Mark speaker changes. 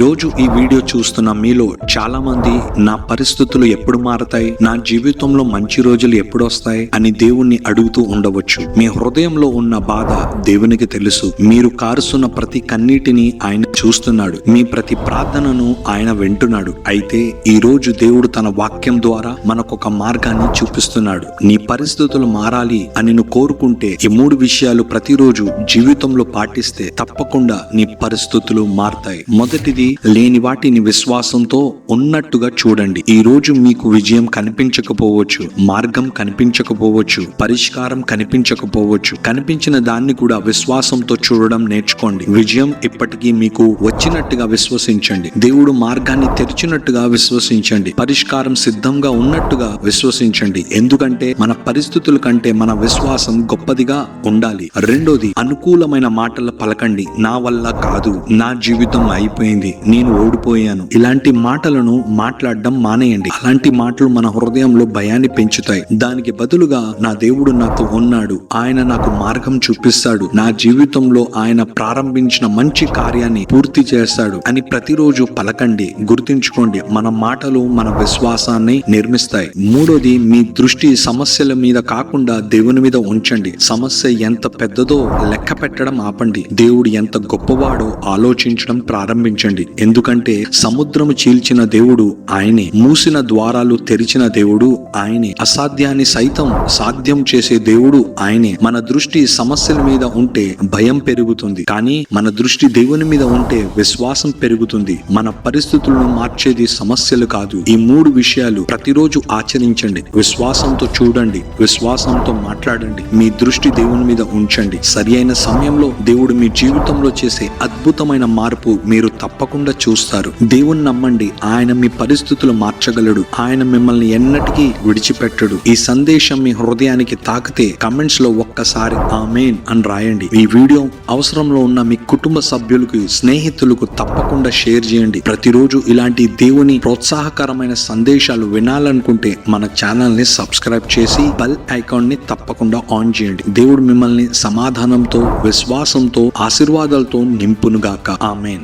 Speaker 1: రోజు ఈ వీడియో చూస్తున్న మీలో చాలా మంది నా పరిస్థితులు ఎప్పుడు మారతాయి, నా జీవితంలో మంచి రోజులు ఎప్పుడు వస్తాయి అని దేవుణ్ణి అడుగుతూ ఉండవచ్చు. మీ హృదయంలో ఉన్న బాధ దేవునికి తెలుసు. మీరు కారుస్తున్న ప్రతి కన్నీటిని ఆయన చూస్తున్నాడు. మీ ప్రతి ప్రార్థనను ఆయన వింటున్నాడు. అయితే ఈ రోజు దేవుడు తన వాక్యం ద్వారా మనకొక మార్గాన్ని చూపిస్తున్నాడు. నీ పరిస్థితులు మారాలి అని నువ్వు కోరుకుంటే ఈ 3 విషయాలు ప్రతిరోజు జీవితంలో పాటిస్తే తప్పకుండా నీ పరిస్థితులు మారతాయి. మొదటిది, లేని వాటిని విశ్వాసంతో ఉన్నట్టుగా చూడండి. ఈ రోజు మీకు విజయం కనిపించకపోవచ్చు, మార్గం కనిపించకపోవచ్చు, పరిష్కారం కనిపించకపోవచ్చు. కనిపించిన దాన్ని కూడా విశ్వాసంతో చూడడం నేర్చుకోండి. విజయం ఇప్పటికీ మీకు వచ్చినట్టుగా విశ్వసించండి. దేవుడు మార్గాన్ని తెరిచినట్టుగా విశ్వసించండి. పరిష్కారం సిద్ధంగా ఉన్నట్టుగా విశ్వసించండి. ఎందుకంటే మన పరిస్థితుల కంటే మన విశ్వాసం గొప్పదిగా ఉండాలి. రెండోది, అనుకూలమైన మాటలు పలకండి. నా వల్ల కాదు, నా జీవితం అయిపోయింది, నేను ఓడిపోయాను, ఇలాంటి మాటలను మాట్లాడడం మానేయండి. అలాంటి మాటలు మన హృదయంలో భయాన్ని పెంచుతాయి. దానికి బదులుగా నా దేవుడు నాతో ఉన్నాడు, ఆయన నాకు మార్గం చూపిస్తాడు, నా జీవితంలో ఆయన ప్రారంభించిన మంచి కార్యాన్ని పూర్తి చేస్తాడు అని ప్రతిరోజు పలకండి. గుర్తుంచుకోండి, మన మాటలు మన విశ్వాసాన్ని నిర్మిస్తాయి. మూడోది, మీ దృష్టి సమస్యల మీద కాకుండా దేవుని మీద ఉంచండి. సమస్య ఎంత పెద్దదో లెక్క పెట్టడం ఆపండి. దేవుడు ఎంత గొప్పవాడో ఆలోచించడం ప్రారంభించండి. ఎందుకంటే సముద్రము చీల్చిన దేవుడు ఆయనే, మూసిన ద్వారాలు తెరిచిన దేవుడు ఆయనే, అసాధ్యాన్ని సైతం సాధ్యం చేసే దేవుడు ఆయనే. మన దృష్టి సమస్యల మీద ఉంటే భయం పెరుగుతుంది, కానీ మన దృష్టి దేవుని మీద ఉంటే విశ్వాసం పెరుగుతుంది. మన పరిస్థితులను మార్చేది సమస్యలు కాదు. ఈ 3 విషయాలు ప్రతిరోజు ఆచరించండి. విశ్వాసంతో చూడండి, విశ్వాసంతో మాట్లాడండి, మీ దృష్టి దేవుని మీద ఉంచండి. సరి అయిన సమయంలో దేవుడు మీ జీవితంలో చేసే అద్భుతమైన మార్పు మీరు తప్పకుండా చూస్తారు. దేవుని నమ్మండి, ఆయన మీ పరిస్థితులు మార్చగలడు. ఆయన మిమ్మల్ని ఎన్నటికీ విడిచిపెట్టడు. ఈ సందేశం మీ హృదయానికి తాకితే కమెంట్స్ లో ఒక్కసారి ఆమేన్ అని రాయండి. ఈ వీడియో అవసరంలో ఉన్న మీ కుటుంబ సభ్యులకు, స్నేహితులకు తప్పకుండా షేర్ చేయండి. ప్రతిరోజు ఇలాంటి దేవుని ప్రోత్సాహకరమైన సందేశాలు వినాలనుకుంటే మన ఛానల్ ని సబ్స్క్రైబ్ చేసి బెల్ ఐకాన్ ని తప్పకుండా ఆన్ చేయండి. దేవుడు మిమ్మల్ని సమాధానంతో, విశ్వాసంతో, ఆశీర్వాదాలతో నింపునుగాక. ఆమేన్.